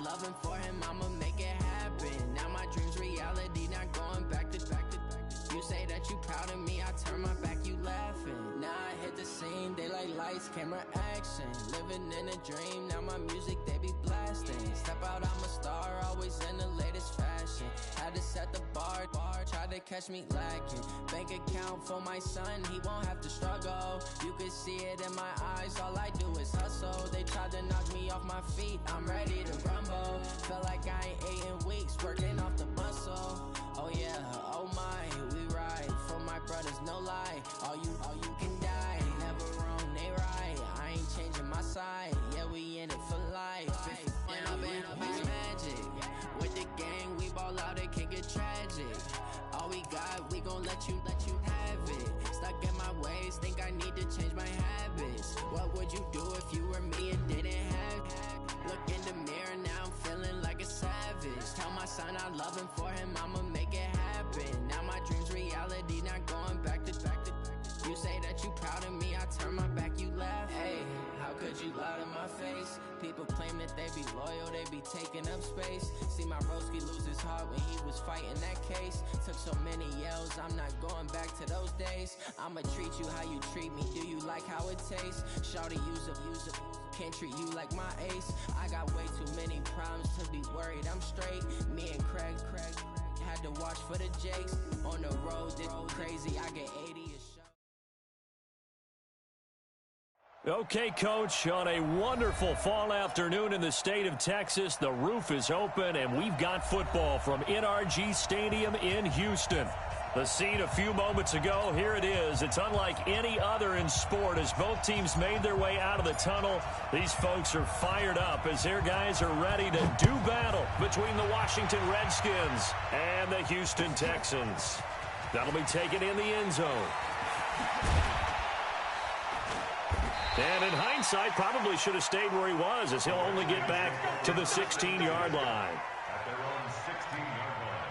loving for him, I'ma make it happen. Now my dream's reality, not going back to. You say that you proud of me, I turn my back, you laughing. Now I hit the scene, they like lights, camera, action. Living in a dream, now my music, they be blasting. Step out, I'm a star, always in the latest fashion. Had to set the bar, tried to catch me lacking. Bank account for my son, he won't have to struggle. You can see it in my eyes, all I do is hustle. They tried to knock me off my feet, I'm ready to rumble. Felt like I ain't ate in weeks, working off the muscle. Oh yeah, oh my, we ride for my brothers, no lie. All you can die, never wrong, they right. I ain't changing my side, yeah, we in it for life. And I've been magic with the gang, we ball out, it can get tragic. All we got, we gon' let you have it. Stuck in my ways, think I need to change my habits. What would you do if you were me and didn't have it? Look in the mirror, now I'm feeling like a savage. Tell my son I love him, for him I'ma make it happen. Now my dream's reality, not going back to. You say that you proud of me, I turn my back, you laugh. Hey, how could you lie to my face? People claim that they be loyal, they be taking up space. See my broski lose his heart when he was fighting that case. Took so many yells, I'm not going back to those days. I'ma treat you how you treat me, do you like how it tastes? Shawty, use up, can't treat you like my ace. I got way too many problems to be worried, I'm straight. Me and Craig had to watch for the Jakes. On the road, this crazy, I get 80 a shot. Okay, Coach, on a wonderful fall afternoon in the state of Texas, the roof is open, and we've got football from NRG Stadium in Houston. The scene a few moments ago, here it is. It's unlike any other in sport as both teams made their way out of the tunnel. These folks are fired up as their guys are ready to do battle between the Washington Redskins and the Houston Texans. That'll be taken in the end zone. And in hindsight, probably should have stayed where he was, as he'll only get back to the 16-yard line. At their own 16-yard line.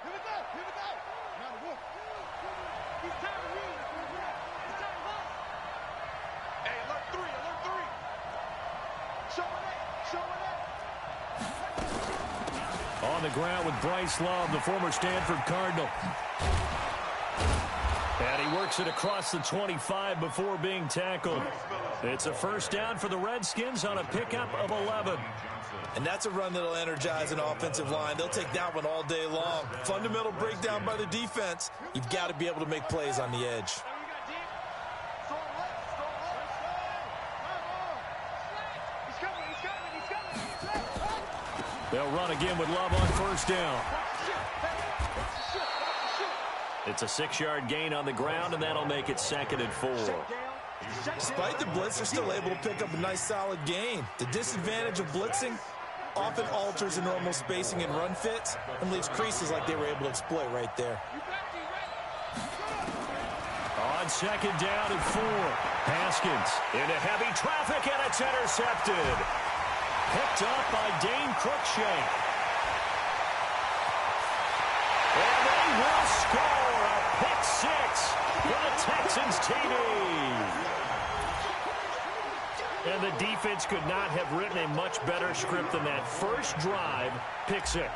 Here we go. Now the wolf. He's tired of reading. Hey, alert three. Showing it. On the ground with Bryce Love, the former Stanford Cardinal. And he works it across the 25 before being tackled. It's a first down for the Redskins on a pickup of 11. And that's a run that'll energize an offensive line. They'll take that one all day long. Fundamental breakdown by the defense. You've got to be able to make plays on the edge. They'll run again with Love on first down. It's a 6-yard gain on the ground, and that'll make it 2nd and 4. Despite the blitz, they're still able to pick up a nice solid gain. The disadvantage of blitzing often alters the normal spacing and run fits and leaves creases like they were able to exploit right there. On 2nd down and 4. Haskins into heavy traffic, and it's intercepted. Picked up by Dane Cruikshank. And they will score a pick 6 for the Texans TV. And the defense could not have written a much better script than that. First drive, pick 6.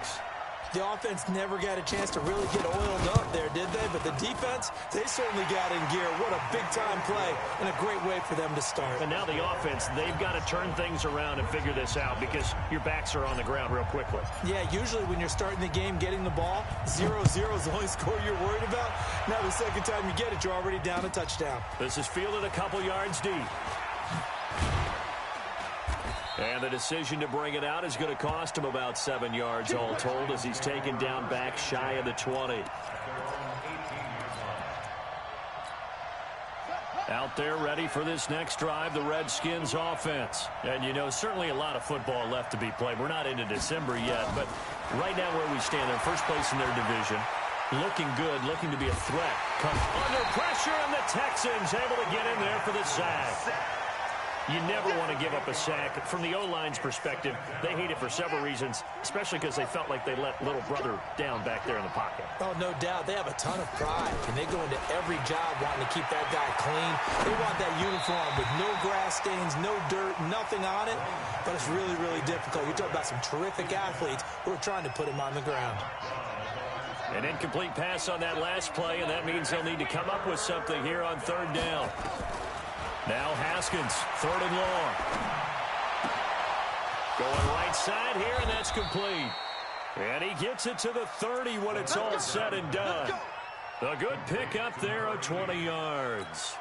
The offense never got a chance to really get oiled up there, did they? But the defense, they certainly got in gear. What a big-time play and a great way for them to start. And now the offense, they've got to turn things around and figure this out because your backs are on the ground real quickly. Yeah, usually when you're starting the game, getting the ball, 0-0 is the only score you're worried about. Now the second time you get it, you're already down a touchdown. This is fielded a couple yards deep. And the decision to bring it out is going to cost him about 7 yards all told as he's taken down back shy of the 20. Out there ready for this next drive, the Redskins offense. And, you know, certainly a lot of football left to be played. We're not into December yet, but right now where we stand, they're first place in their division. Looking good, looking to be a threat. Comes under pressure, and the Texans able to get in there for the sack. You never want to give up a sack. From the O-line's perspective, they hate it for several reasons, especially because they felt like they let little brother down back there in the pocket. Oh, no doubt. They have a ton of pride, and they go into every job wanting to keep that guy clean. They want that uniform with no grass stains, no dirt, nothing on it, but it's really, really difficult. You're talking about some terrific athletes who are trying to put him on the ground. An incomplete pass on that last play, and that means they'll need to come up with something here on third down. Now Haskins, third and long. Going right side here, and that's complete. And he gets it to the 30 when it's all said and done. A good pickup there of 20 yards.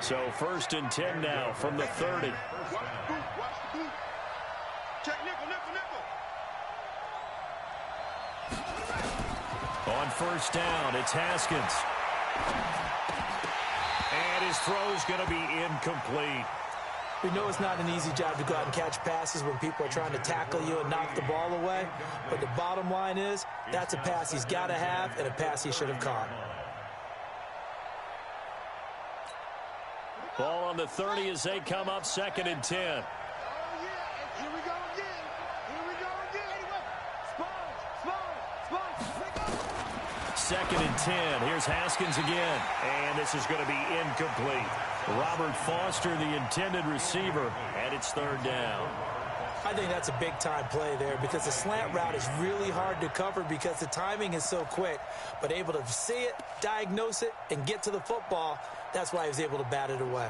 So 1st and 10 now from the 30. Check nickel. On 1st down, it's Haskins. And his throw's going to be incomplete. We know it's not an easy job to go out and catch passes when people are trying to tackle you and knock the ball away. But the bottom line is, that's a pass he's got to have and a pass he should have caught. Ball on the 30 as they come up 2nd and 10. Oh, yeah. Here we go again. Spike. 2nd and 10. Here's Haskins again. And this is going to be incomplete. Robert Foster, the intended receiver, and it's 3rd down. I think that's a big-time play there because the slant route is really hard to cover because the timing is so quick. But able to see it, diagnose it, and get to the football, that's why he was able to bat it away.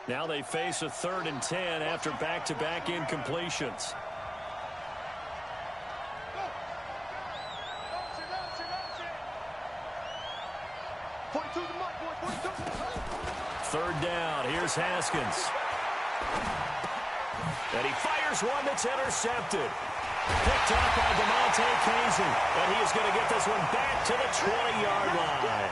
Now they face a 3rd and 10 after back-to-back incompletions. Third down. Here's Haskins. And he fires one that's intercepted. Picked up by DeMonte Casey. And he is going to get this one back to the 20-yard line.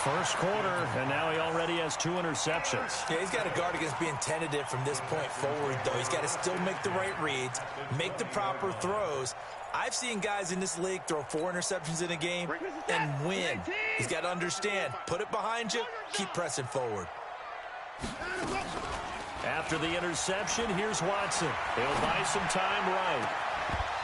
First quarter, and now he already has 2 interceptions. Yeah, he's got to guard against being tentative from this point forward, though. He's got to still make the right reads, make the proper throws. I've seen guys in this league throw 4 interceptions in a game and win. He's got to understand, put it behind you, keep pressing forward. After the interception, here's Watson. He'll buy some time right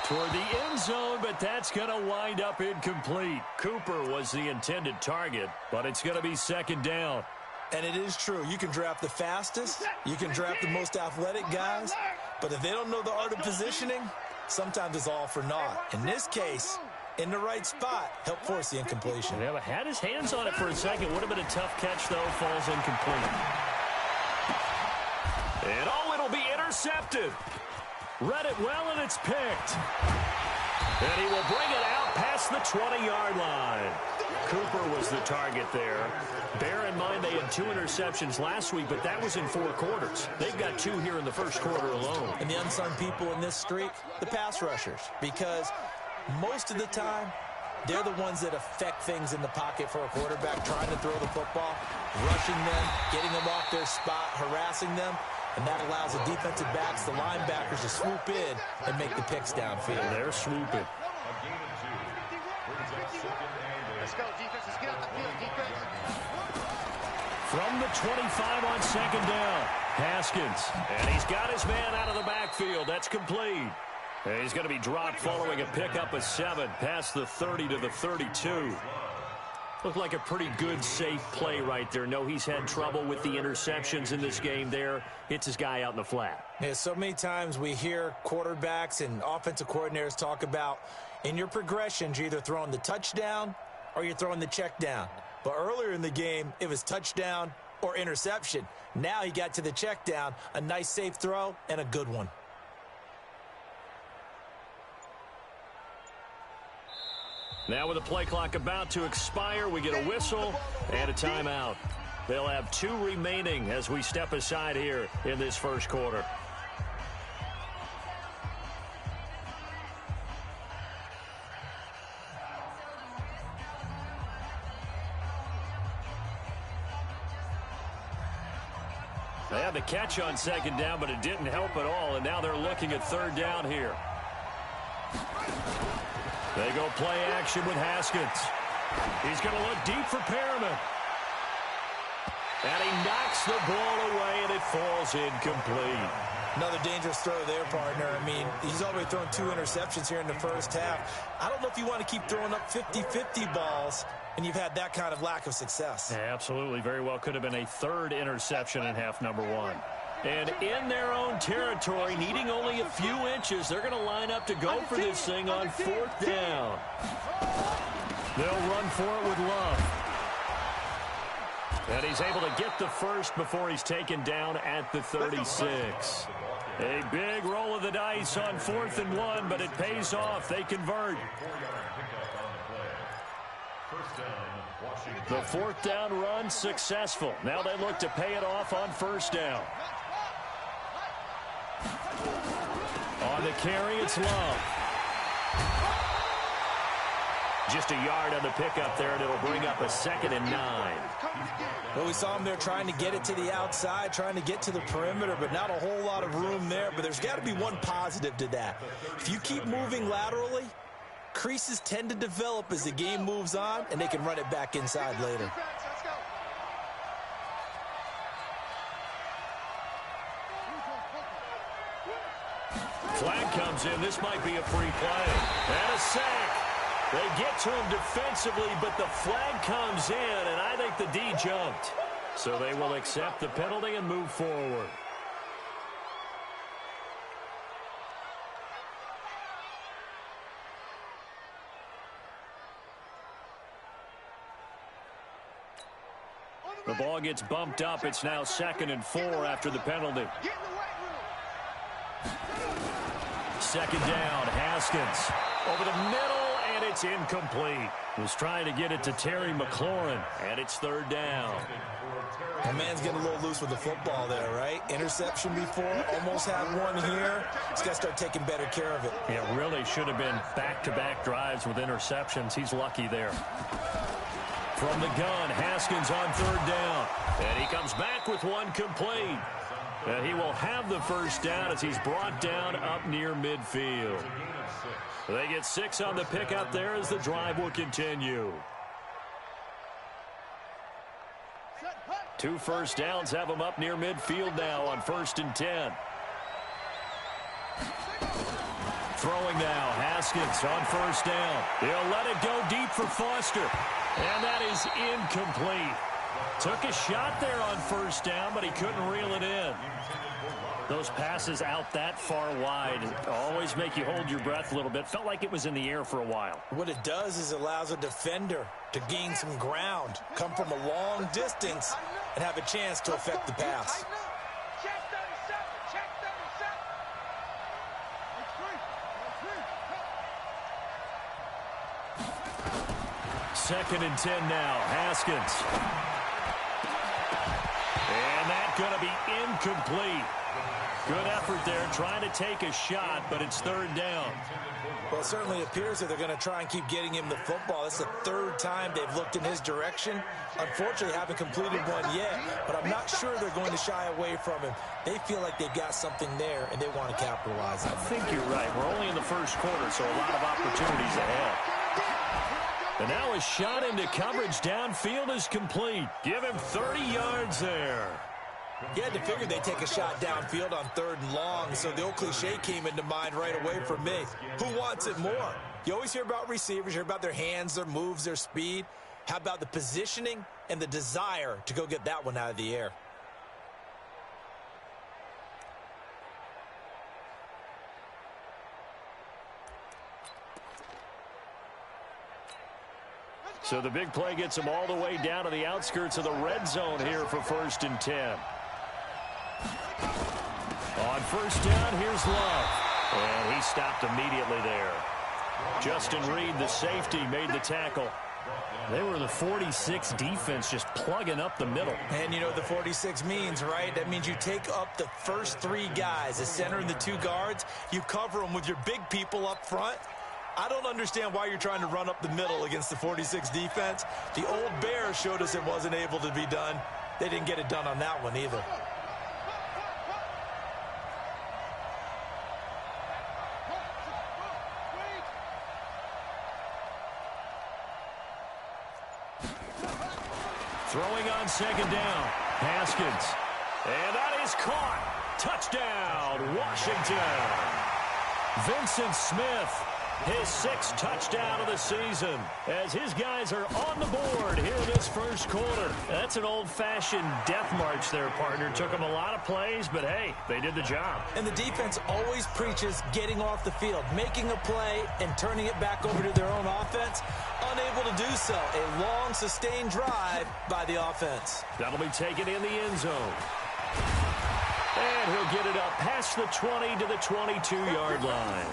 toward the end zone, but that's going to wind up incomplete. Cooper was the intended target, but it's going to be 2nd down. And it is true. You can draft the fastest, you can draft the most athletic guys, but if they don't know the art of positioning, sometimes it's all for naught. In this case, in the right spot, help force the incompletion. Yeah, but had his hands on it for a second. Would have been a tough catch, though. Falls incomplete. And oh, it'll be intercepted. Read it well, and it's picked. And he will bring it out past the 20-yard line. Cooper was the target there. Bear in mind they had 2 interceptions last week, but that was in 4 quarters. They've got 2 here in the first quarter alone. And the unsung people in this streak, the pass rushers, because most of the time, they're the ones that affect things in the pocket for a quarterback, trying to throw the football, rushing them, getting them off their spot, harassing them. And that allows the defensive backs, the linebackers, to swoop in and make the picks downfield. And they're swooping. Let's go, defense. Let's get out the field, defense. From the 25 on 2nd down, Haskins. And he's got his man out of the backfield. That's complete. And he's going to be dropped following a pickup of 7 past the 30 to the 32. Looked like a pretty good, safe play right there. No, he's had trouble with the interceptions in this game there. Hits his guy out in the flat. Yeah, so many times we hear quarterbacks and offensive coordinators talk about in your progressions, you're either throwing the touchdown or you're throwing the check down. But earlier in the game, it was touchdown or interception. Now he got to the check down, a nice safe throw, and a good one. Now with the play clock about to expire, we get a whistle and a timeout. They'll have 2 remaining as we step aside here in this first quarter. They had the catch on 2nd down, but it didn't help at all, and now they're looking at 3rd down here. They go play action with Haskins. He's going to look deep for Perriman. And he knocks the ball away, and it falls incomplete. Another dangerous throw there, partner. I mean, he's already thrown 2 interceptions here in the first half. I don't know if you want to keep throwing up 50-50 balls, and you've had that kind of lack of success. Yeah, absolutely. Very well could have been a 3rd interception in half number 1. And in their own territory, needing only a few inches, they're going to line up to go for this thing on 4th down. They'll run for it with Love. And he's able to get the first before he's taken down at the 36. A big roll of the dice on 4th and 1, but it pays off. They convert. The 4th down run successful. Now they look to pay it off on 1st down. On the carry, it's Love. Just a yard on the pickup there, and it'll bring up a 2nd and 9. Well, we saw him there trying to get it to the outside, trying to get to the perimeter, but not a whole lot of room there. But there's got to be one positive to that. If you keep moving laterally, creases tend to develop as the game moves on, and they can run it back inside later. Flag comes in. This might be a free play. And a sack. They get to him defensively, but the flag comes in, and I think the D jumped. So they will accept the penalty and move forward. The ball gets bumped up. It's now 2nd and 4 after the penalty. 2nd down, Haskins. Over the middle, and it's incomplete. Was trying to get it to Terry McLaurin, and it's 3rd down. The man's getting a little loose with the football there, right? Interception before, almost had one here. He's got to start taking better care of it. It really should have been back-to-back drives with interceptions. He's lucky there. From the gun, Haskins on 3rd down. And he comes back with one complete. And he will have the 1st down as he's brought down up near midfield. They get 6 on the pickup there as the drive will continue. 2 first downs have them up near midfield now on 1st and 10. Throwing now, Haskins on 1st down. He'll let it go deep for Foster. And that is incomplete. Took a shot there on 1st down, but he couldn't reel it in. Those passes out that far wide always make you hold your breath a little bit. Felt like it was in the air for a while. What it does is it allows a defender to gain some ground, come from a long distance, and have a chance to affect the pass. Second and 10 now, Haskins. And that's going to be incomplete. Good effort there, trying to take a shot, but it's 3rd down. Well, it certainly appears that they're going to try and keep getting him the football. It's the 3rd time they've looked in his direction. Unfortunately, haven't completed one yet, but I'm not sure they're going to shy away from him. They feel like they've got something there, and they want to capitalize on it. I think you're right. We're only in the 1st quarter, so a lot of opportunities ahead. And now a shot into coverage downfield is complete. Give him 30 yards there. You had to figure they'd take a shot downfield on 3rd and long, so the old cliche came into mind right away for me. Who wants it more? You always hear about receivers, you hear about their hands, their moves, their speed. How about the positioning and the desire to go get that one out of the air? So the big play gets him all the way down to the outskirts of the red zone here for 1st and 10. On 1st down, here's Love. And he stopped immediately there. Justin Reed, the safety, made the tackle. They were the 46 defense just plugging up the middle. And you know what the 46 means, right? That means you take up the first 3 guys, the center and the 2 guards. You cover them with your big people up front. I don't understand why you're trying to run up the middle against the 46 defense. The old Bears showed us it wasn't able to be done. They didn't get it done on that one either. Throwing on 2nd down. Haskins. And that is caught. Touchdown, Washington. Vincent Smith, his 6th touchdown of the season, as his guys are on the board here in this first quarter. That's an old-fashioned death march there, partner. Took them a lot of plays, but hey, they did the job. And the defense always preaches getting off the field, making a play, and turning it back over to their own offense. Unable to do so. A long, sustained drive by the offense. That'll be taken in the end zone. And he'll get it up past the 20 to the 22-yard line.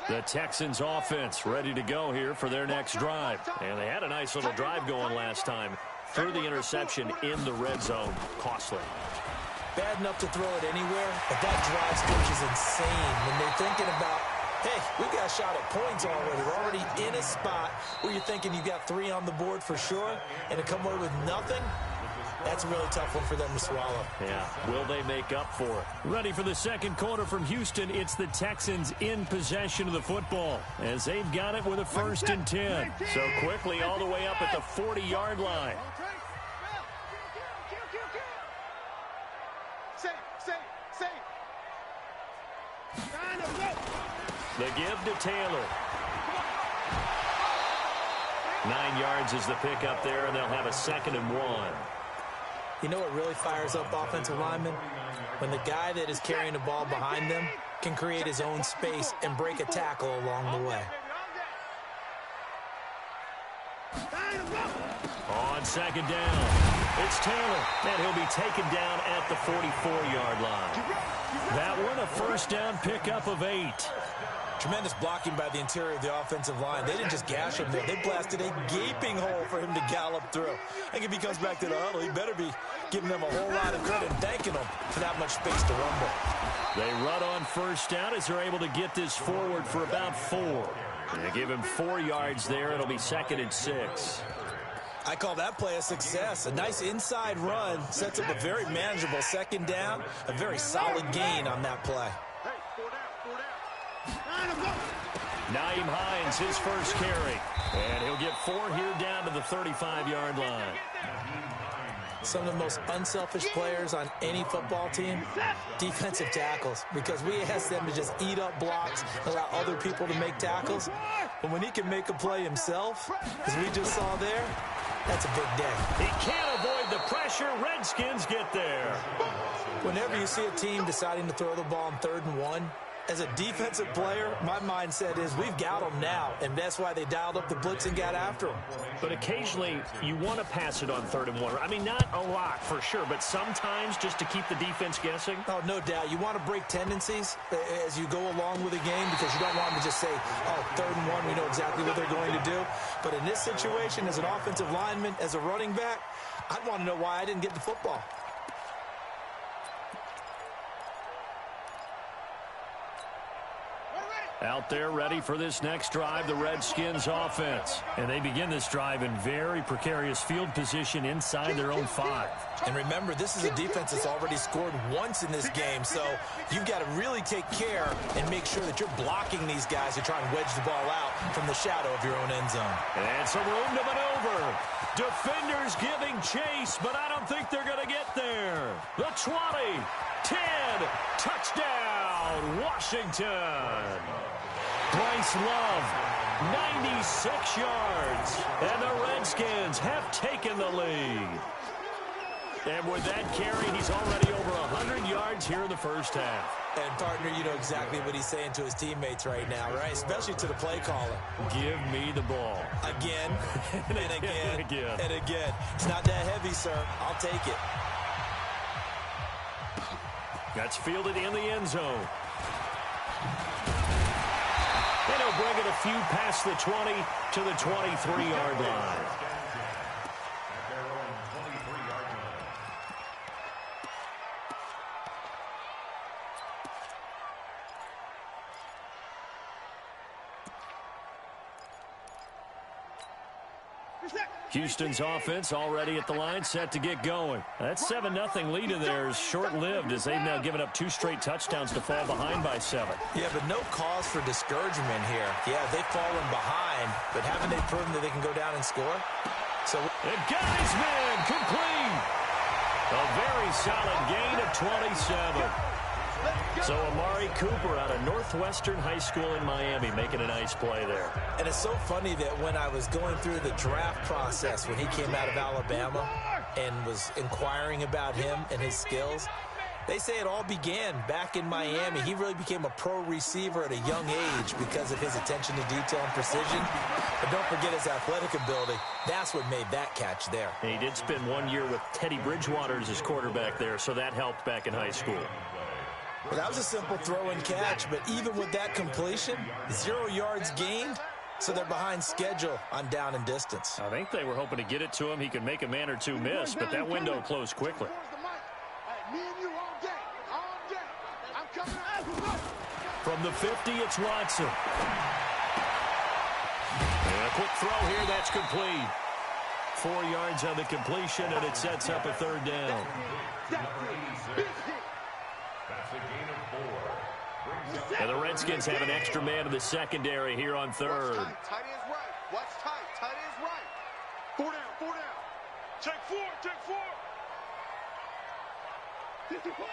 The Texans offense ready to go here for their next drive. And they had a nice little drive going last time. Threw the interception in the red zone. Costly. Bad enough to throw it anywhere, but that drive stretch is insane when they're thinking about, hey, we got a shot at points already. We're already in a spot where you're thinking you got 3 on the board for sure, and to come away with nothing, that's a really tough one for them to swallow. Yeah, will they make up for it? Ready for the second quarter from Houston. It's the Texans in possession of the football as they've got it with a 1st and 10. So quickly all the way up at the 40-yard line. The give to Taylor. 9 yards is the pickup there, and they'll have a 2nd and 1. You know what really fires up offensive linemen? When the guy that is carrying the ball behind them can create his own space and break a tackle along the way. On 2nd down, it's Taylor, and he'll be taken down at the 44-yard line. That one, a 1st down pickup of 8. Tremendous blocking by the interior of the offensive line. They didn't just gash him there. They blasted a gaping hole for him to gallop through. I think if he comes back to the huddle, he better be giving them a whole lot of credit and thanking them for that much space to rumble. They run on 1st down as they're able to get this forward for about 4. They give him 4 yards there. It'll be 2nd and 6. I call that play a success. A nice inside run sets up a very manageable 2nd down. A very solid gain on that play. Nyheim Hines, his 1st carry. And he'll get 4 here down to the 35-yard line. Some of the most unselfish players on any football team, defensive tackles, because we ask them to just eat up blocks, allow other people to make tackles. But when he can make a play himself, as we just saw there, that's a big day. He can't avoid the pressure. Redskins get there. Whenever you see a team deciding to throw the ball on 3rd and 1, as a defensive player, my mindset is we've got them now, and that's why they dialed up the blitz and got after them. But occasionally, you want to pass it on 3rd and 1. I mean, not a lot for sure, but sometimes just to keep the defense guessing. Oh, no doubt. You want to break tendencies as you go along with a game because you don't want them to just say, oh, 3rd and 1, we know exactly what they're going to do. But in this situation, as an offensive lineman, as a running back, I'd want to know why I didn't get the football. Out there ready for this next drive, the Redskins offense. And they begin this drive in very precarious field position inside their own 5. And remember, this is a defense that's already scored once in this game, so you've got to really take care and make sure that you're blocking these guys who try and wedge the ball out from the shadow of your own end zone. And some room to maneuver. Defenders giving chase, but I don't think they're going to get there. The 20, 10, touchdown, Washington. Bryce Love, 96 yards, and the Redskins have taken the lead. And with that carry, he's already over 100 yards here in the first half. And, partner, you know exactly what he's saying to his teammates right now, right? Especially to the play caller. Give me the ball. Again, and again, and again. And again. It's not that heavy, sir. I'll take it. That's fielded in the end zone. And he'll bring it a few past the 20 to the 23-yard line. Houston's offense already at the line, set to get going. That 7-0 lead of theirs short-lived as they've now given up 2 straight touchdowns to fall behind by 7. Yeah, but no cause for discouragement here. Yeah, they've fallen behind, but haven't they proven that they can go down and score? So, and Geisman complete. A very solid gain of 27. So Amari Cooper out of Northwestern High School in Miami making a nice play there. And it's so funny that when I was going through the draft process when he came out of Alabama and was inquiring about him and his skills, they say it all began back in Miami. He really became a pro receiver at a young age because of his attention to detail and precision. But don't forget his athletic ability. That's what made that catch there. And he did spend 1 year with Teddy Bridgewater as his quarterback there, so that helped back in high school. Well, that was a simple throw and catch, but even with that completion, 0 yards gained, so they're behind schedule on down and distance. I think they were hoping to get it to him. He could make a man or two miss, but that window closed quickly. From the 50, it's Watson. And a quick throw here, that's complete. 4 yards on the completion, and it sets up a 3rd down. And the Redskins have an extra man in the secondary here on 3rd. Tight is right. Watch tight. Tight is right. 4 down. 4 down. Check 4. Check 4. 54.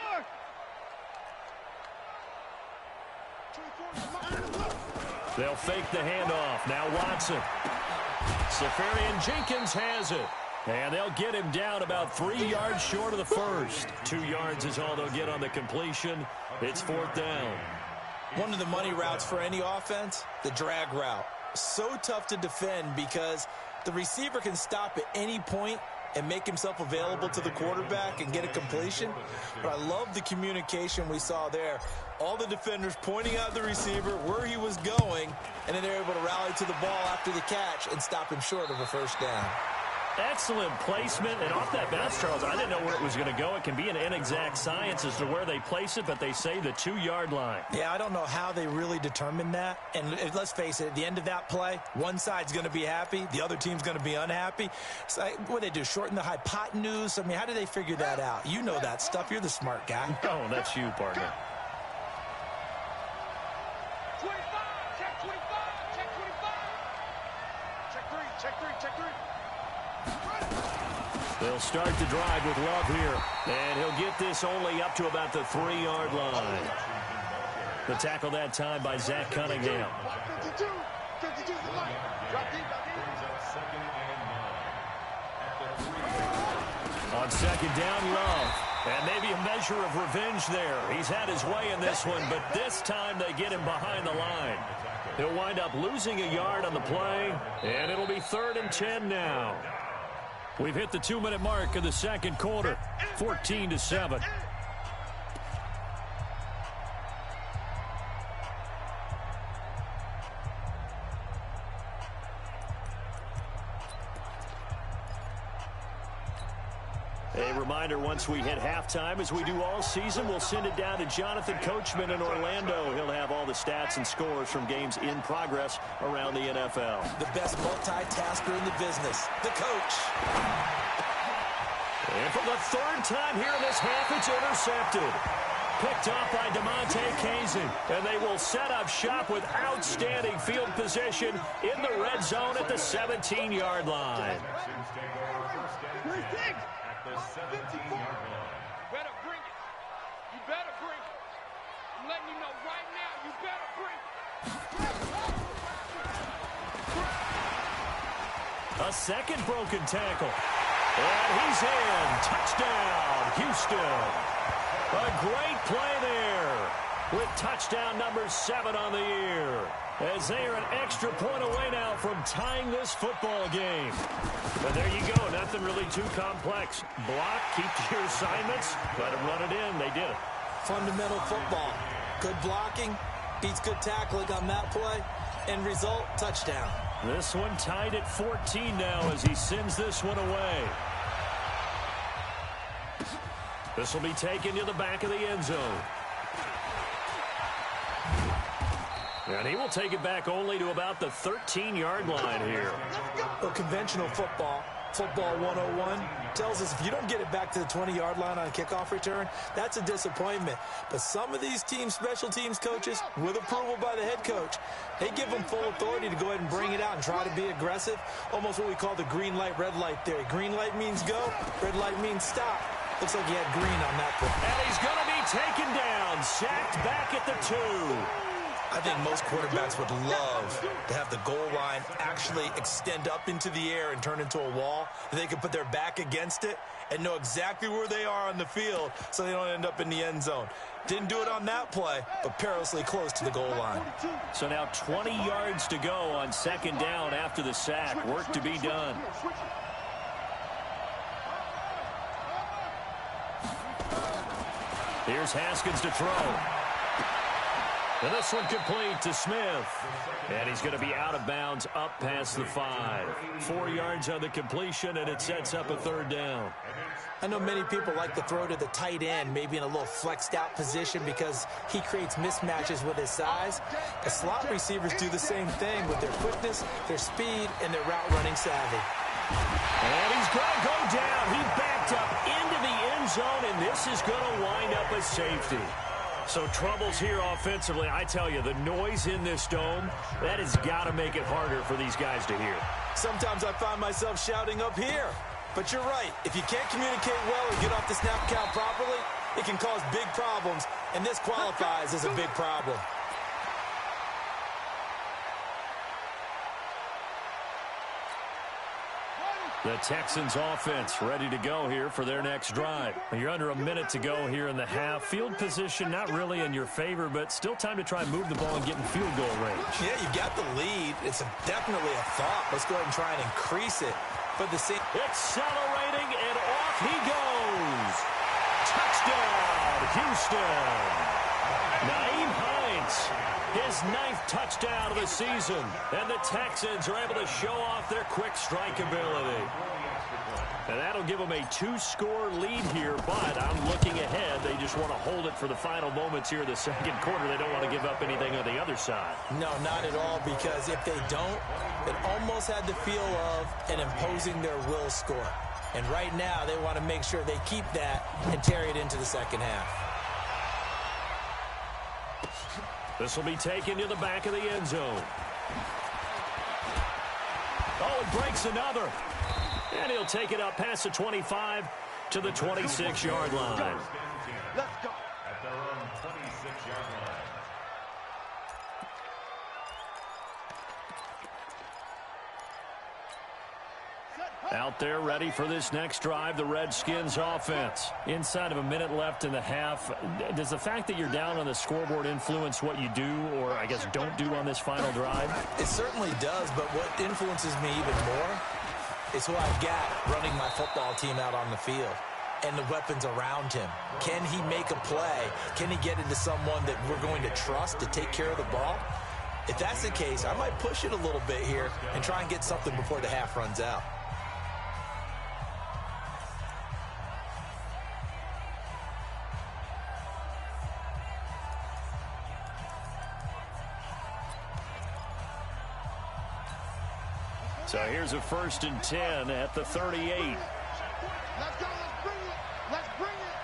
24. They'll fake the handoff. Now Watson. Safarian Jenkins has it. And they'll get him down about 3 yards short of the first. 2 yards is all they'll get on the completion. It's 4th down. One of the money routes for any offense, the drag route. So tough to defend because the receiver can stop at any point and make himself available to the quarterback and get a completion. But I love the communication we saw there. All the defenders pointing out the receiver where he was going, and then they're able to rally to the ball after the catch and stop him short of a 1st down. Excellent placement, and off that bounce, Charles, I didn't know where it was going to go. It can be an inexact science as to where they place it, but they say the 2-yard line. Yeah, I don't know how they really determined that. And let's face it, at the end of that play, one side's going to be happy, the other team's going to be unhappy. So what do they do, shorten the hypotenuse? I mean, how do they figure that out? You know that stuff. You're the smart guy. Oh, that's you, partner. 25. Check 25. Check 25. Check 3. Check 3. Check 3. They'll start the drive with Love here, and he'll get this only up to about the 3-yard line. The tackle that time by Zach Cunningham. 52. 52's the line. Drop deep. On 2nd down, Love. And maybe a measure of revenge there. He's had his way in this one, but this time they get him behind the line. He'll wind up losing a yard on the play, and it'll be 3rd and 10 now. We've hit the 2-minute mark of the 2nd quarter, 14-7. A reminder, once we hit halftime, as we do all season, we'll send it down to Jonathan Coachman in Orlando. He'll have all the stats and scores from games in progress around the NFL. The best multitasker in the business, the coach. And for the 3rd time here in this half, it's intercepted. Picked off by DeMonte Kazin. And they will set up shop with outstanding field position in the red zone at the 17-yard line. Better bring it. You better bring it. I'm letting you know right now, you better bring it. A second broken tackle. And he's in. Touchdown, Houston. A great play there with touchdown number 7 on the year. As they are an extra point away now from tying this football game. But there you go. Nothing really too complex. Block, keep to your assignments, let them run it in. They did it. Fundamental football. Good blocking, beats good tackling on that play. End result, touchdown. This one tied at 14 now as he sends this one away. This will be taken to the back of the end zone. And he will take it back only to about the 13-yard line here. Well, conventional football 101, tells us if you don't get it back to the 20-yard line on a kickoff return, that's a disappointment. But some of these teams, special teams coaches, with approval by the head coach, they give them full authority to go ahead and bring it out and try to be aggressive, almost what we call the green light, red light theory. Green light means go, red light means stop. Looks like he had green on that play. And he's going to be taken down, sacked back at the 2. I think most quarterbacks would love to have the goal line actually extend up into the air and turn into a wall. They can put their back against it and know exactly where they are on the field so they don't end up in the end zone. Didn't do it on that play, but perilously close to the goal line. So now 20 yards to go on second down after the sack. Work to be done. Here's Haskins to throw. And this one complete to Smith. And he's going to be out of bounds up past the 5. 4 yards on the completion, and it sets up a third down. I know many people like to throw to the tight end, maybe in a little flexed out position because he creates mismatches with his size. The slot receivers do the same thing with their quickness, their speed, and their route running savvy. And he's going to go down. He backed up into the end zone, and this is going to wind up a safety. So troubles here offensively. I tell you, the noise in this dome, that has got to make it harder for these guys to hear. Sometimes I find myself shouting up here. But you're right. If you can't communicate well or get off the snap count properly, it can cause big problems, and this qualifies as a big problem. The Texans offense ready to go here for their next drive. You're under a minute to go here in the half. Field position not really in your favor, but still time to try and move the ball and get in field goal range. Yeah, you got the lead. It's definitely a thought. Let's go ahead and try and increase it. But the same. Accelerating, and off he goes. Touchdown, Houston. Naeem Hines, his 9th touchdown of the season. And the Texans are able to show off their quick strike ability. And that'll give them a 2-score lead here, but I'm looking ahead. They just want to hold it for the final moments here in the second quarter. They don't want to give up anything on the other side. No, not at all, because if they don't, it almost had the feel of an imposing their will score. And right now, they want to make sure they keep that and carry it into the second half. This will be taken to the back of the end zone. Oh, it breaks another. And he'll take it up past the 25 to the 26-yard line. Let's go. At their own 26-yard line. Out there ready for this next drive, the Redskins offense. Inside of a minute left in the half, does the fact that you're down on the scoreboard influence what you do or, I guess, don't do on this final drive? It certainly does, but what influences me even more is who I've got running my football team out on the field and the weapons around him. Can he make a play? Can he get into someone that we're going to trust to take care of the ball? If that's the case, I might push it a little bit here and try and get something before the half runs out. So here's a 1st and 10 at the 38. Let's go. Let's bring it. Let's bring it.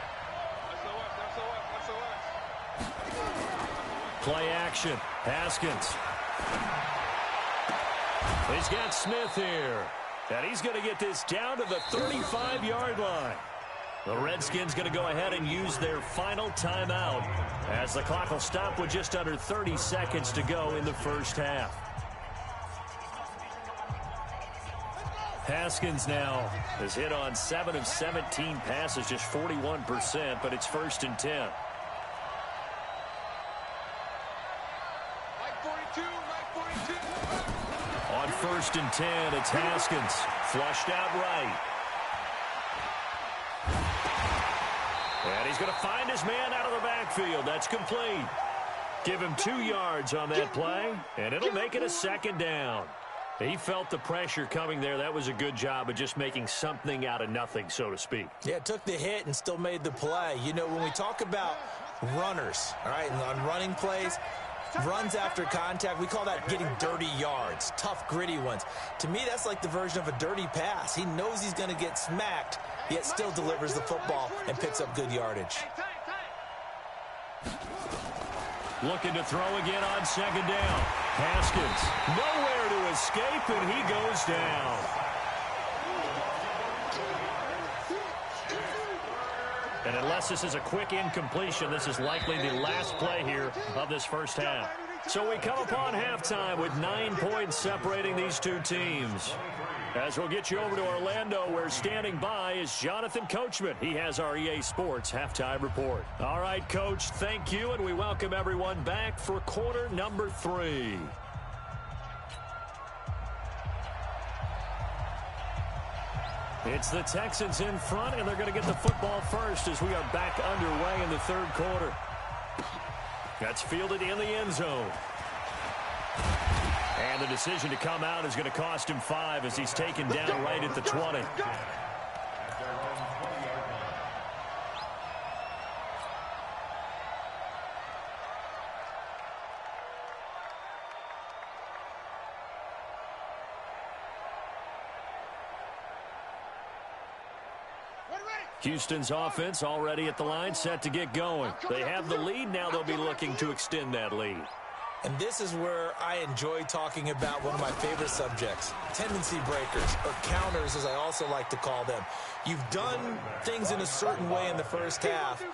Play action. Haskins. He's got Smith here. And he's going to get this down to the 35-yard line. The Redskins going to go ahead and use their final timeout as the clock will stop with just under 30 seconds to go in the first half. Haskins now has hit on 7 of 17 passes, just 41%, but it's 1st and 10. Mike 42, Mike 42. On 1st and 10, it's Haskins. Flushed out right. And he's going to find his man out of the backfield. That's complete. Give him 2 yards on that play, and it'll make it a 2nd down. He felt the pressure coming there. That was a good job of just making something out of nothing, so to speak. Yeah, took the hit and still made the play. You know, when we talk about runners, all right, and on running plays, Runs after contact, we call that getting dirty yards, tough, gritty ones. To me, that's like the version of a dirty pass. He knows he's going to get smacked, yet still delivers the football and picks up good yardage. Looking to throw again on second down. Haskins, nowhere to escape, and he goes down. And unless this is a quick incompletion, this is likely the last play here of this first half. So we come upon halftime with 9 points separating these two teams. As we'll get you over to Orlando, where standing by is Jonathan Coachman. He has our EA Sports Halftime Report. All right, Coach, thank you, and we welcome everyone back for quarter number 3. It's the Texans in front, and they're going to get the football first as we are back underway in the third quarter. That's fielded in the end zone. And the decision to come out is going to cost him 5 as he's taken down right at the 20. Houston's offense already at the line, set to get going. They have the lead. Now they'll be looking to extend that lead. And this is where I enjoy talking about one of my favorite subjects, tendency breakers, or counters as I also like to call them. You've done things in a certain way in the first half,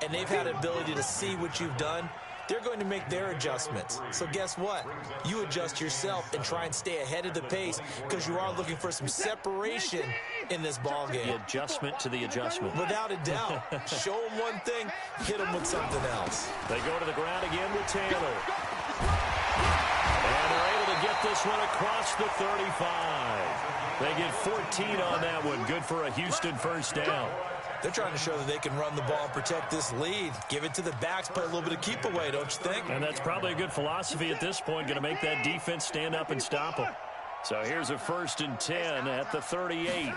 and they've had an ability to see what you've done. They're going to make their adjustments. So guess what? You adjust yourself and try and stay ahead of the pace because you are looking for some separation in this ball game. The adjustment to the adjustment. Without a doubt. Show them one thing, hit them with something else. They go to the ground again with Taylor. And they're able to get this one across the 35. They get 14 on that one. Good for a Houston first down. They're trying to show that they can run the ball and protect this lead. Give it to the backs, play a little bit of keep away, don't you think? And that's probably a good philosophy at this point, going to make that defense stand up and stop them. So here's a 1st and 10 at the 38.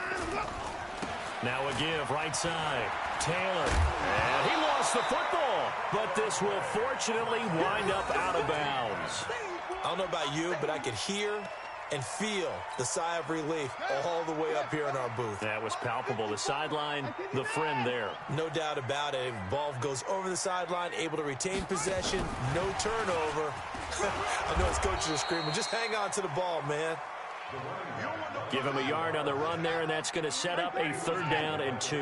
Now a give right side. Taylor. And he lost the football, but this will fortunately wind up out of bounds. I don't know about you, but I could hear and feel the sigh of relief all the way up here in our booth. That was palpable. The sideline, the friend there. No doubt about it. Ball goes over the sideline, able to retain possession, no turnover. I know his coaches are screaming, just hang on to the ball, man. Give him a yard on the run there, and that's going to set up a 3rd down and 2.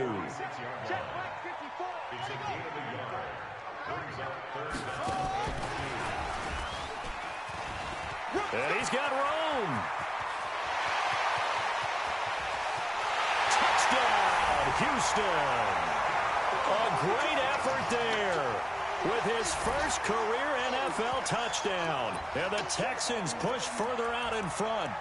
And he's got room. Touchdown, Houston. A great effort there with his first career NFL touchdown. And the Texans push further out in front.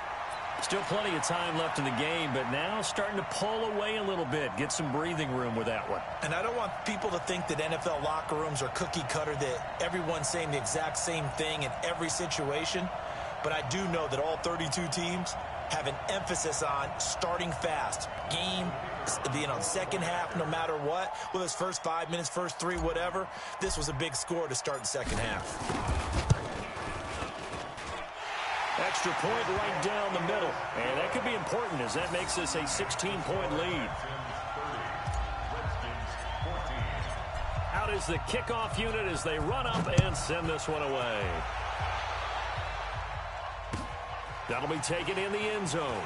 Still plenty of time left in the game, but now starting to pull away a little bit, get some breathing room with that one. And I don't want people to think that NFL locker rooms are cookie cutter, that everyone's saying the exact same thing in every situation. But I do know that all 32 teams have an emphasis on starting fast. Game, second half, no matter what. Whether it's first 5 minutes, first 3, whatever. This was a big score to start the second half. Extra point right down the middle. And that could be important as that makes this a 16-point lead. Out is the kickoff unit as they run up and send this one away. That'll be taken in the end zone.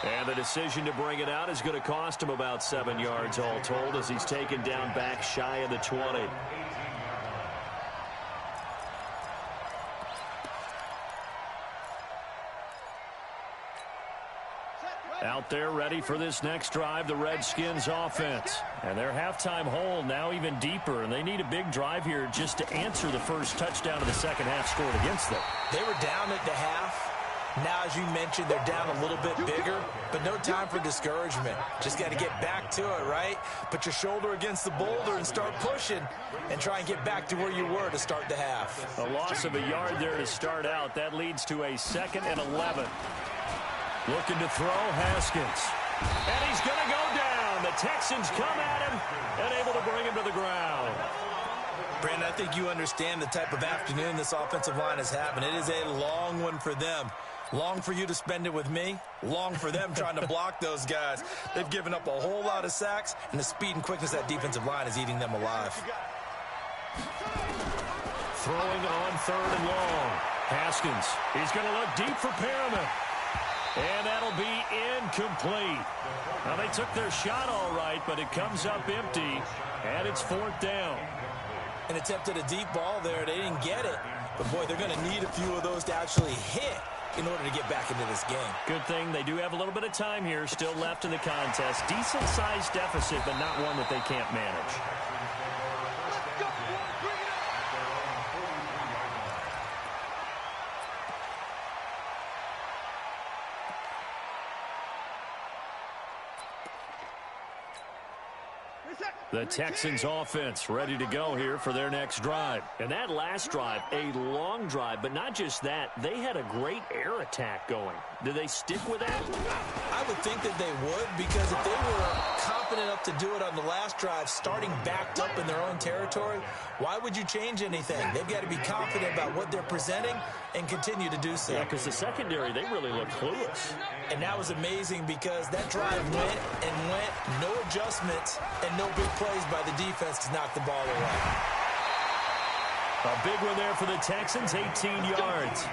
And the decision to bring it out is going to cost him about 7 yards all told as he's taken down back shy of the 20. Out there ready for this next drive, the Redskins offense. And their halftime hole now even deeper, and they need a big drive here just to answer the first touchdown of the second half scored against them. They were down at the half. Now, as you mentioned, they're down a little bit bigger, but no time for discouragement. Just got to get back to it, right? Put your shoulder against the boulder and start pushing and try and get back to where you were to start the half. A loss of a yard there to start out. That leads to a 2nd and 11. Looking to throw, Haskins. And he's going to go down. The Texans come at him and able to bring him to the ground. Brandon, I think you understand the type of afternoon this offensive line is having. It is a long one for them. Long for you to spend it with me. Long for them trying to block those guys. They've given up a whole lot of sacks, and the speed and quickness of that defensive line is eating them alive. Throwing on 3rd and long. Haskins. He's going to look deep for Perriman. And that'll be incomplete. Now, they took their shot all right, but it comes up empty, and it's 4th down. An attempt at a deep ball there. They didn't get it. But, boy, they're going to need a few of those to actually hit in order to get back into this game. Good thing they do have a little bit of time here still left in the contest. Decent-sized deficit, but not one that they can't manage. The Texans offense ready to go here for their next drive. And that last drive, a long drive, but not just that. They had a great air attack going. Do they stick with that? I would think that they would, because if they were confident enough to do it on the last drive, starting backed up in their own territory, why would you change anything? They've got to be confident about what they're presenting and continue to do so. Yeah, because the secondary, they really look clueless. And that was amazing because that drive went and went, no adjustments, and no big plays by the defense to knock the ball away. A big one there for the Texans, 18 yards.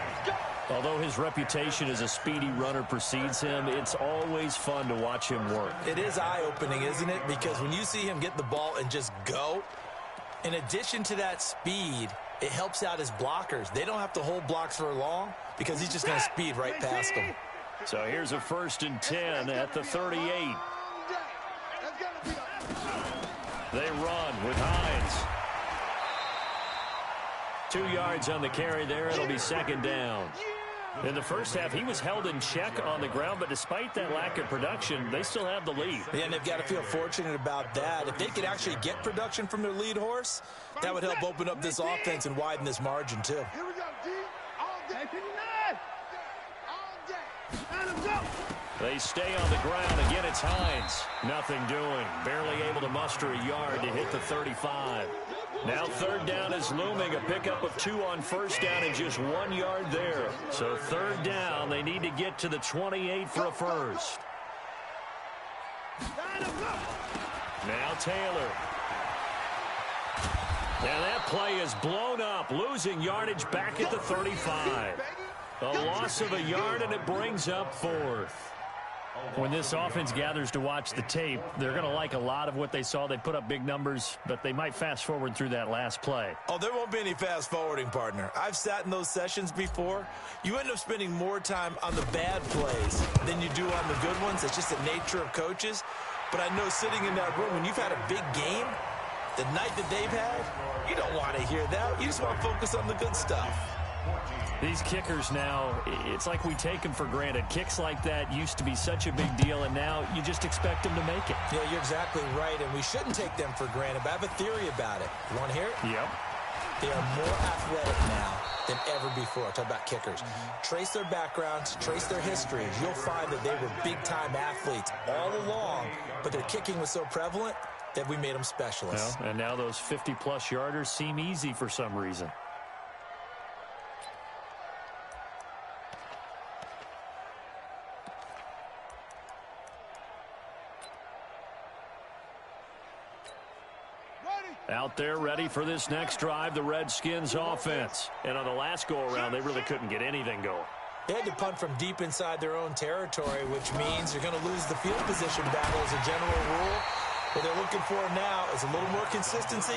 Although his reputation as a speedy runner precedes him, it's always fun to watch him work. It is eye-opening, isn't it? Because when you see him get the ball and just go, in addition to that speed, it helps out his blockers. They don't have to hold blocks for long because he's just going to speed right past them. So here's a 1st and 10 at the 38. They run with Hines. 2 yards on the carry there. It'll be 2nd down. In the first half, he was held in check on the ground, but despite that lack of production, they still have the lead. Yeah, and they've got to feel fortunate about that. If they could actually get production from their lead horse, that would help open up this offense and widen this margin, too. Here we go, D. All day. 59. All day. Let him go. They stay on the ground. Again, it's Hines. Nothing doing. Barely able to muster a yard to hit the 35. Now 3rd down is looming. A pickup of 2 on 1st down and just 1 yard there. So 3rd down, they need to get to the 28 for a first. Now Taylor. And that play is blown up, losing yardage back at the 35. A loss of a yard, and it brings up 4th. When this offense gathers to watch the tape, they're going to like a lot of what they saw. They put up big numbers, but they might fast forward through that last play. Oh, there won't be any fast forwarding, partner. I've sat in those sessions before. You end up spending more time on the bad plays than you do on the good ones. It's just the nature of coaches. But I know sitting in that room, when you've had a big game, the night that they've had, you don't want to hear that. You just want to focus on the good stuff. These kickers now, it's like we take them for granted. Kicks like that used to be such a big deal, and now you just expect them to make it. Yeah, you're exactly right, and we shouldn't take them for granted. But I have a theory about it. You want to hear it? Yep. They are more athletic now than ever before. Talk about kickers. Trace their backgrounds, trace their histories. You'll find that they were big-time athletes all along, but their kicking was so prevalent that we made them specialists. Well, and now those 50-plus yarders seem easy for some reason. Out there ready for this next drive, the Redskins offense. And on the last go-around, they really couldn't get anything going. They had to punt from deep inside their own territory, which means you're going to lose the field position battle as a general rule. What they're looking for now is a little more consistency,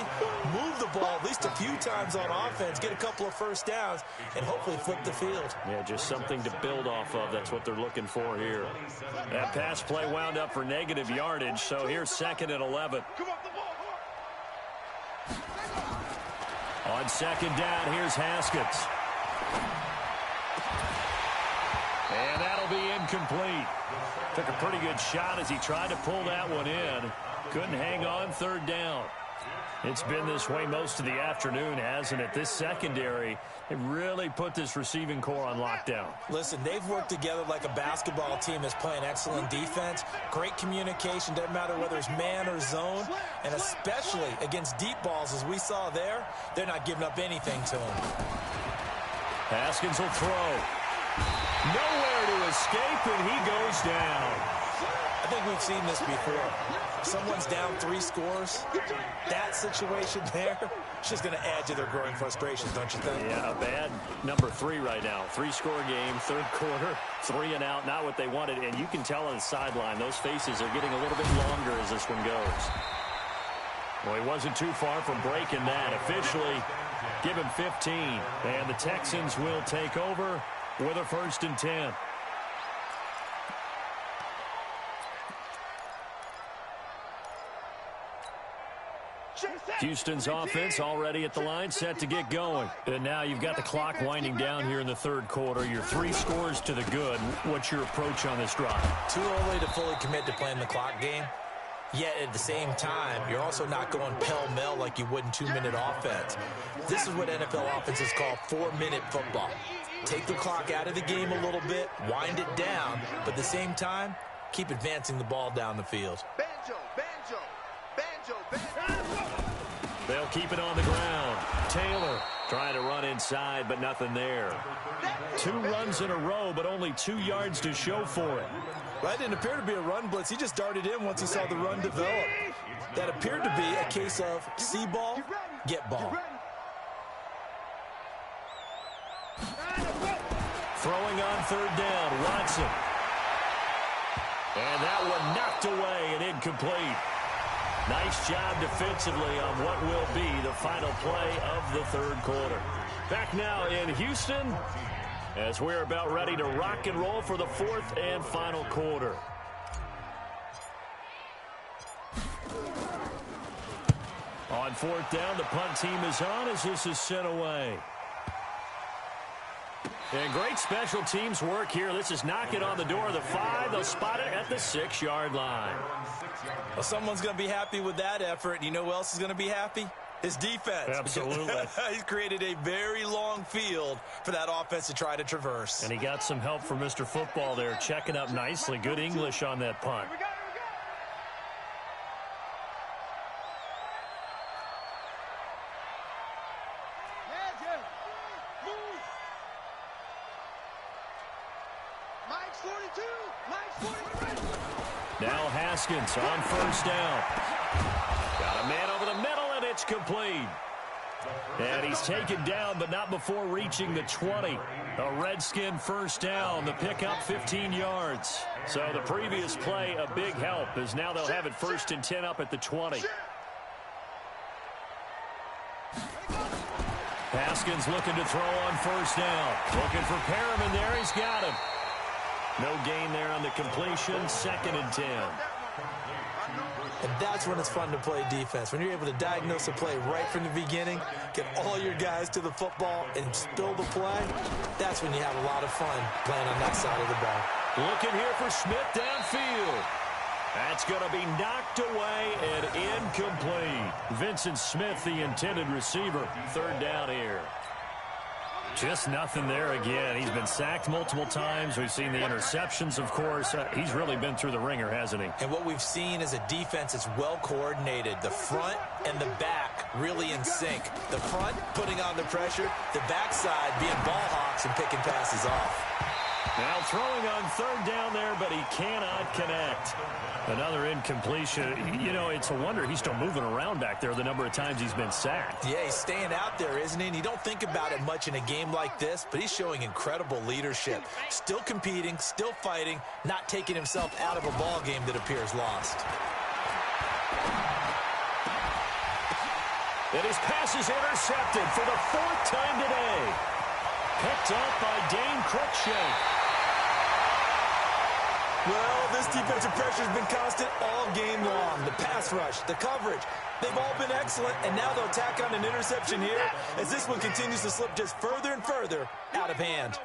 move the ball at least a few times on offense, get a couple of first downs, and hopefully flip the field. Yeah, just something to build off of. That's what they're looking for here. That pass play wound up for negative yardage, so here's 2nd and 11. On 2nd down, here's Haskins. And that'll be incomplete. Took a pretty good shot as he tried to pull that one in. Couldn't hang on 3rd down. It's been this way most of the afternoon, hasn't it? This secondary, they really put this receiving core on lockdown. Listen, they've worked together like a basketball team that's playing excellent defense. Great communication, doesn't matter whether it's man or zone. And especially against deep balls, as we saw there, they're not giving up anything to them. Haskins will throw. Nowhere to escape, and he goes down. I think we've seen this before. Someone's down 3 scores. That situation there, it's just going to add to their growing frustrations, don't you think? Yeah, a bad number 3 right now. 3-score game, third quarter, 3 and out, not what they wanted. And you can tell on the sideline, those faces are getting a little bit longer as this one goes. Well, he wasn't too far from breaking that. Officially, give him 15. And the Texans will take over with a 1st and 10. Houston's offense already at the line, set to get going. And now you've got the clock winding down here in the third quarter. You're 3 scores to the good. What's your approach on this drive? Too early to fully commit to playing the clock game. Yet at the same time, you're also not going pell-mell like you would in 2-minute offense. This is what NFL offenses call 4-minute football. Take the clock out of the game a little bit, wind it down, but at the same time, keep advancing the ball down the field. Banjo, banjo, banjo, banjo. They'll keep it on the ground. Taylor trying to run inside, but nothing there. 2 runs in a row, but only 2 yards to show for it. That didn't appear to be a run blitz. He just darted in once he saw the run develop. That appeared to be a case of see ball, get ball. Throwing on 3rd down, Watson. And that one knocked away and incomplete. Nice job defensively on what will be the final play of the third quarter. Back now in Houston as we're about ready to rock and roll for the 4th and final quarter. On 4th down, the punt team is on as this is sent away. And great special teams work here. This is knocking on the door of the 5. They'll spot it at the 6-yard line. Well, someone's going to be happy with that effort. You know who else is going to be happy? His defense. Absolutely. He's created a very long field for that offense to try to traverse. And he got some help from Mr. Football there, checking up nicely. Good English on that punt. Now Haskins on 1st down. Got a man over the middle, and it's complete. And he's taken down, but not before reaching the 20. A Redskin 1st down. The pickup 15 yards. So the previous play, a big help, as now they'll have it 1st and 10 up at the 20. Haskins looking to throw on 1st down. Looking for Perriman there. He's got him. No gain there on the completion. 2nd and 10. And that's when it's fun to play defense. When you're able to diagnose a play right from the beginning, get all your guys to the football, and spill the play, that's when you have a lot of fun playing on that side of the ball. Looking here for Smith downfield. That's going to be knocked away and incomplete. Vincent Smith, the intended receiver. 3rd down here. Just nothing there again. He's been sacked multiple times. We've seen the interceptions, of course. He's really been through the ringer, hasn't he? And what we've seen is a defense that's well coordinated. The front and the back really in sync. The front putting on the pressure. The backside being ball hawks and picking passes off. Now throwing on 3rd down there, but he cannot connect. Another incompletion. You know, it's a wonder he's still moving around back there the number of times he's been sacked. Yeah, he's staying out there, isn't he? And you don't think about it much in a game like this, but he's showing incredible leadership. Still competing, still fighting, not taking himself out of a ball game that appears lost. And his pass is intercepted for the 4th time today. Picked up by Dane Cruikshank. Well, this defensive pressure has been constant all game long. The pass rush, the coverage, they've all been excellent, and now they'll tack on an interception here as this one continues to slip just further and further out of hand.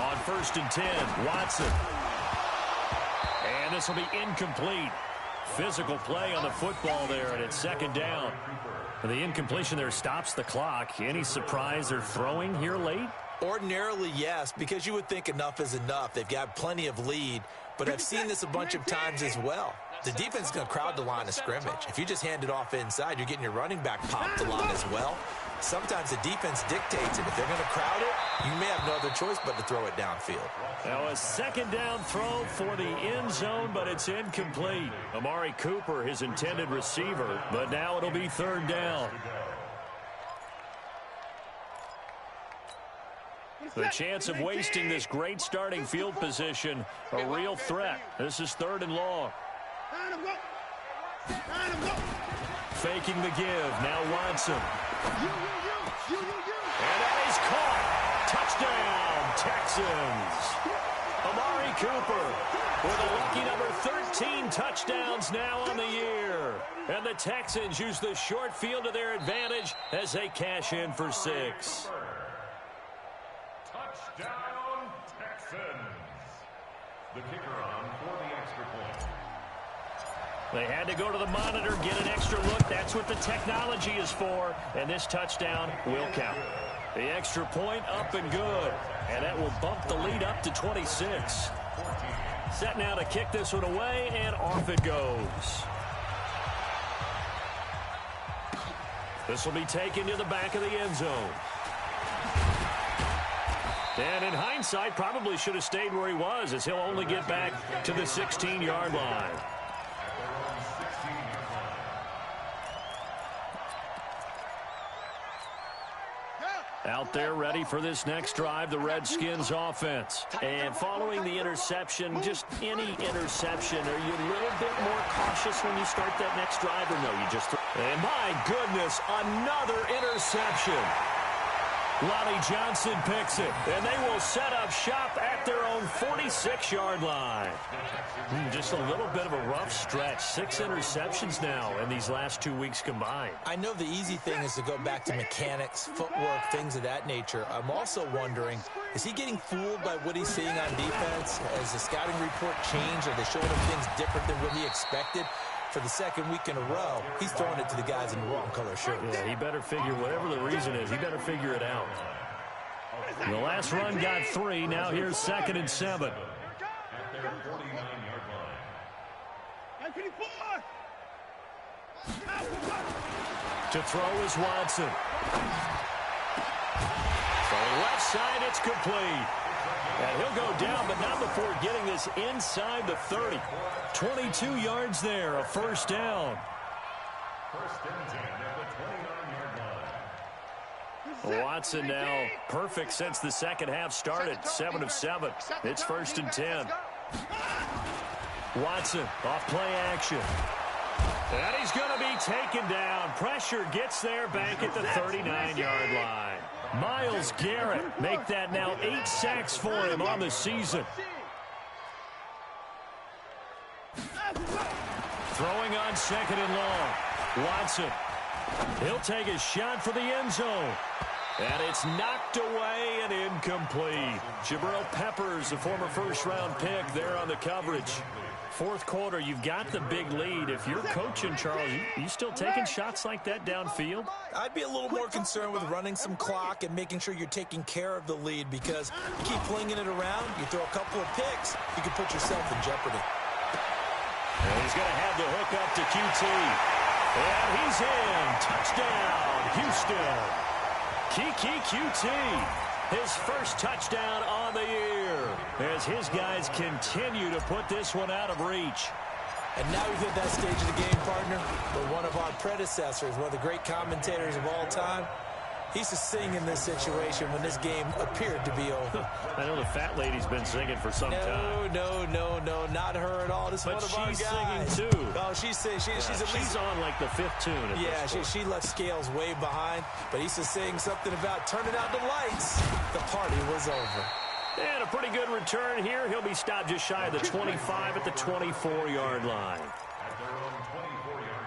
On 1st and 10, Watson. And this will be incomplete. physical play on the football there, and it's second down. The incompletion there stops the clock. Any surprise they're throwing here late? Ordinarily, yes, because you would think enough is enough. They've got plenty of lead, but I've seen this a bunch of times as well. The defense is going to crowd the line of scrimmage. If you just hand it off inside, you're getting your running back popped a lot as well. Sometimes the defense dictates it. If they're going to crowd it, you may have no other choice but to throw it downfield. Now a second down throw for the end zone, but it's incomplete. Amari Cooper, his intended receiver, but now it'll be third down. The chance of wasting this great starting field position, a real threat. This is third and long. Faking the give. Now Watson. And that is caught. Touchdown, Texans. Amari Cooper with a lucky number 13 touchdowns now on the year. And the Texans use the short field to their advantage as they cash in for 6. Touchdown, Texans. The kicker on for the extra point. They had to go to the monitor, get an extra look. That's what the technology is for. And this touchdown will count. The extra point up and good. And that will bump the lead up to 26. Set now to kick this one away, and off it goes. This will be taken to the back of the end zone. And in hindsight, probably should have stayed where he was, as he'll only get back to the 16-yard line. Out there ready for this next drive, the Redskins offense. And following the interception, just any interception, are you a little bit more cautious when you start that next drive, or no, you just... And my goodness, another interception. Lonnie Johnson picks it, and they will set up shop at their own 46-yard line. Just a little bit of a rough stretch. 6 interceptions now in these last 2 weeks combined. I know the easy thing is to go back to mechanics, footwork, things of that nature. I'm also wondering, is he getting fooled by what he's seeing on defense? Has the scouting report changed? Are they showing him things different than what he expected? For the second week in a row, he's throwing it to the guys in the wrong color shirts. Yeah, he better figure, whatever the reason is, he better figure it out. The last run got 3. Now here's 2nd and 7. At their 49-yard line. To throw is Watson. From left side, it's complete. And he'll go down, but not before getting this inside the 30. 22 yards there, a first down. First and 10 at the 29-yard line. Watson now perfect since the second half started. 7 of 7. It's 1st and 10. Watson off play action. And he's going to be taken down. Pressure gets there back at the 39-yard line. Myles Garrett make that now 8 sacks for him on the season. Throwing on 2nd and long. Watson. He'll take a shot for the end zone. And it's knocked away and incomplete. Jabril Peppers, a former first-round pick, there on the coverage. Fourth quarter, you've got the big lead. If you're coaching, Charles, you still taking shots like that downfield? I'd be a little more concerned with running some clock and making sure you're taking care of the lead, because you keep flinging it around, you throw a couple of picks, you can put yourself in jeopardy. And he's going to have the hook up to QT. And he's in. Touchdown, Houston. Kiki QT. His first touchdown on the year as his guys continue to put this one out of reach. And now we've hit that stage of the game, partner, where one of our predecessors, one of the great commentators of all time, he used to sing in this situation when this game appeared to be over. I know the fat lady's been singing for some time. No, not her at all. This is one of our guys. But she's singing, too. Oh, she's at least... She's on like the 5th tune at this point. She left Scales way behind, but he used to sing something about turning out the lights. The party was over. And a pretty good return here. He'll be stopped just shy of the 25 at the 24-yard line. At their own 24-yard line.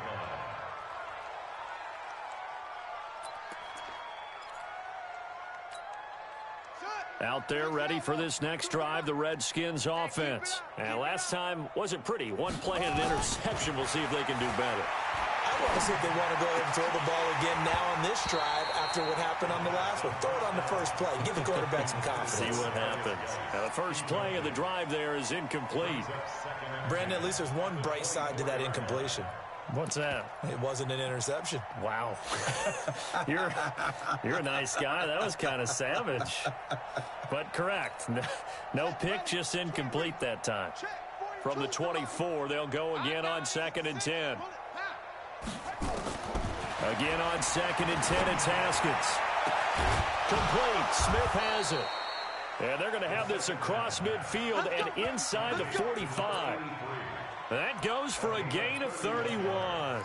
Out there ready for this next drive, the Redskins offense. And last time wasn't pretty. One play and an interception. We'll see if they can do better. I want to see if they want to go ahead and throw the ball again now on this drive after what happened on the last one. Throw it on the first play. Give the quarterback some confidence. See what happens. Now, the first play of the drive there is incomplete. Brandon, at least there's one bright side to that incompletion. What's that? It wasn't an interception. Wow. You're a nice guy. That was kind of savage. But correct. No pick, just incomplete that time. From the 24, they'll go again on 2nd and 10. Again on 2nd and 10, it's Haskins. Complete. Smith has it. And they're going to have this across midfield and inside the 45. That goes for a gain of 31.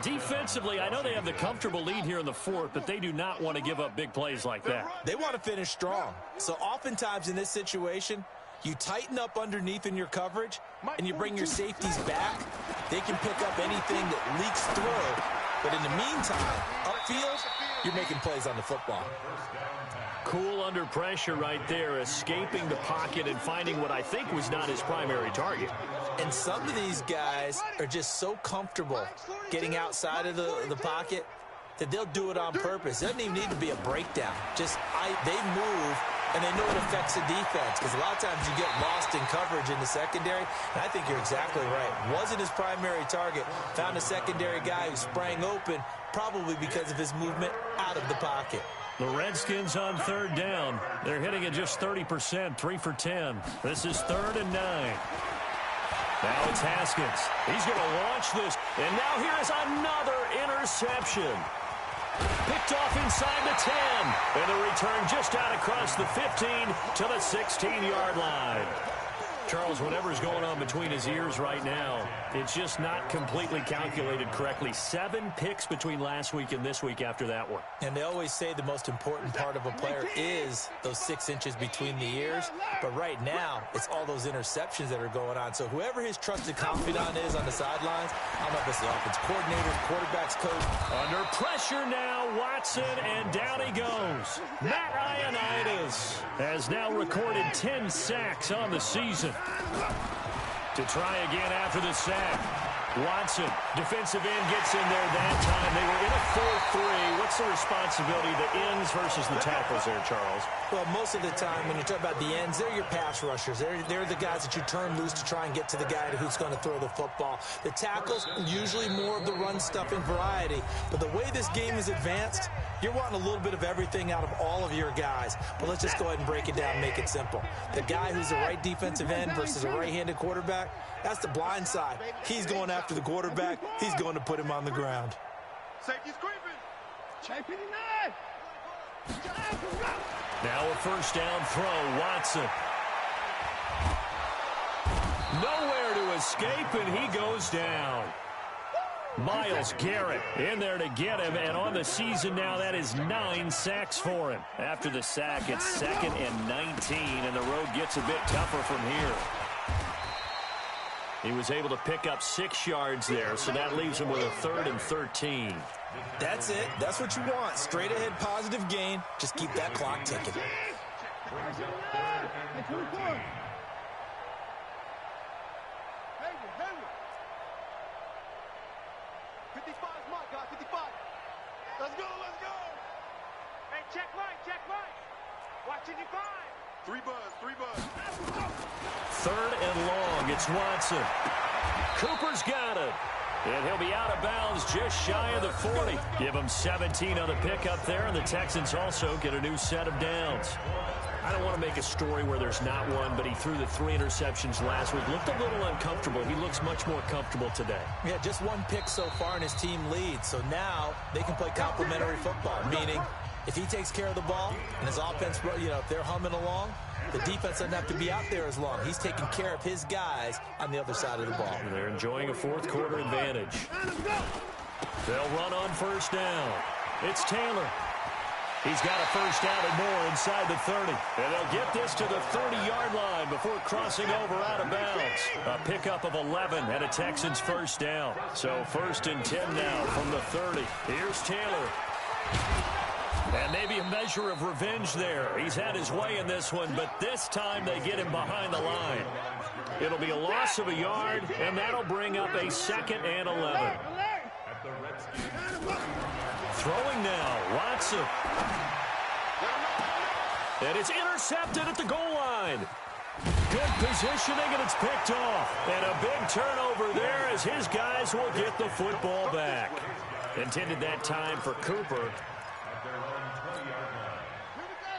Defensively, I know they have the comfortable lead here in the 4th, but they do not want to give up big plays like that. They want to finish strong. So oftentimes in this situation, you tighten up underneath in your coverage, and you bring your safeties back. They can pick up anything that leaks through. But in the meantime, upfield, you're making plays on the football. Cool under pressure right there, escaping the pocket and finding what I think was not his primary target. And some of these guys are just so comfortable getting outside of the pocket that they'll do it on purpose. It doesn't even need to be a breakdown. Just they move, and they know it affects the defense because a lot of times you get lost in coverage in the secondary. And I think you're exactly right. Wasn't his primary target. Found a secondary guy who sprang open, probably because of his movement out of the pocket. The Redskins on 3rd down. They're hitting at just 30%, 3 for 10. This is 3rd and 9. Now it's Haskins. He's going to launch this. And now here is another interception. Picked off inside the 10. And the return just out across the 15 to the 16-yard line. Charles, whatever's going on between his ears right now, it's just not completely calculated correctly. 7 picks between last week and this week after that one. And they always say the most important part of a player is those 6 inches between the ears. But right now, it's all those interceptions that are going on. So whoever his trusted confidant is on the sidelines, I don't know if it's the offense coordinator, quarterback's coach. Under pressure now, Watson, and down he goes. Matt Ioannidis has now recorded 10 sacks on the season. To try again after the sack. Watson, defensive end, gets in there that time. They were in a 4-3. What's the responsibility of the ends versus the tackles there, Charles? Well, most of the time when you talk about the ends, they're your pass rushers. They're the guys that you turn loose to try and get to the guy who's going to throw the football. The tackles, usually more of the run stuff and variety. But the way this game is advanced, you're wanting a little bit of everything out of all of your guys. But let's just go ahead and break it down and make it simple. The guy who's the right defensive end versus a right-handed quarterback, that's the blind side. He's going after the quarterback. He's going to put him on the ground. Safety's creeping. Check 59. Now a first down throw, Watson. Nowhere to escape, and he goes down. Myles Garrett in there to get him, and on the season now, that is 9 sacks for him. After the sack, it's 2nd and 19, and the road gets a bit tougher from here. He was able to pick up 6 yards there, so that leaves him with a 3rd and 13. That's it. That's what you want. Straight ahead positive gain. Just keep that clock ticking. 55's my guy, 55. Let's go, let's go. Hey, check right. Watch 55. 3 buzz. 3rd and long, it's Watson. Cooper's got it. And he'll be out of bounds just shy of the 40. Give him 17 on the pickup there, and the Texans also get a new set of downs. I don't want to make a story where there's not one, but he threw the 3 interceptions last week. Looked a little uncomfortable. He looks much more comfortable today. Yeah, just 1 pick so far, and his team leads. So now they can play complementary football, meaning if he takes care of the ball and his offense, if they're humming along, the defense doesn't have to be out there as long. He's taking care of his guys on the other side of the ball. They're enjoying a 4th quarter advantage. They'll run on first down. It's Taylor. He's got a first down and more inside the 30. And they'll get this to the 30-yard line before crossing over out of bounds. A pickup of 11 and a Texans first down. So 1st and 10 now from the 30. Here's Taylor. And maybe a measure of revenge there. He's had his way in this one, but this time they get him behind the line. It'll be a loss of a yard, and that'll bring up a 2nd and 11. Throwing now, Watson. And it's intercepted at the goal line. Good positioning, and it's picked off. And a big turnover there as his guys will get the football back. Intended that time for Cooper.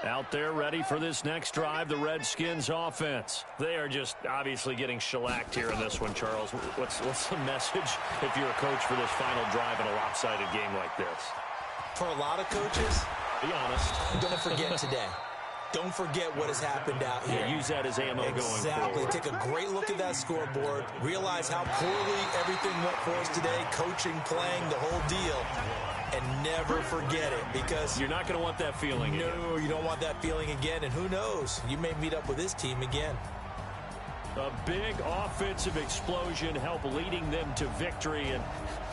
Out there ready for this next drive, the Redskins offense. They are just obviously getting shellacked here in this one, Charles. What's the message if you're a coach for this final drive in a lopsided game like this? For a lot of coaches, be honest. Don't forget today. Don't forget what has happened out here. Yeah, use that as ammo going forward. Exactly. Take a great look at that scoreboard. Realize how poorly everything went for us today. Coaching, playing, the whole deal. And never forget it, because you're not going to want that feeling again. No, you don't want that feeling again. And who knows? You may meet up with this team again. A big offensive explosion helped leading them to victory. And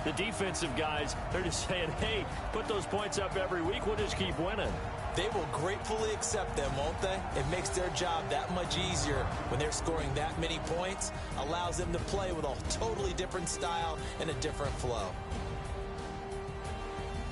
the defensive guys, they're just saying, hey, put those points up every week. We'll just keep winning. They will gratefully accept them, won't they? It makes their job that much easier when they're scoring that many points. Allows them to play with a totally different style and a different flow.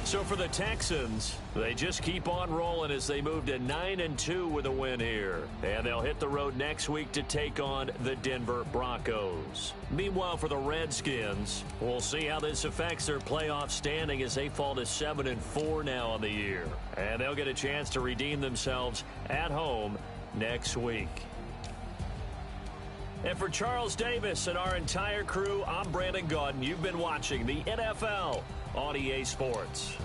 So for the Texans, they just keep on rolling as they move to 9-2 with a win here. And they'll hit the road next week to take on the Denver Broncos. Meanwhile, for the Redskins, we'll see how this affects their playoff standing as they fall to 7-4 now on the year. And they'll get a chance to redeem themselves at home next week. And for Charles Davis and our entire crew, I'm Brandon Gaudin. You've been watching the NFL on EA Sports.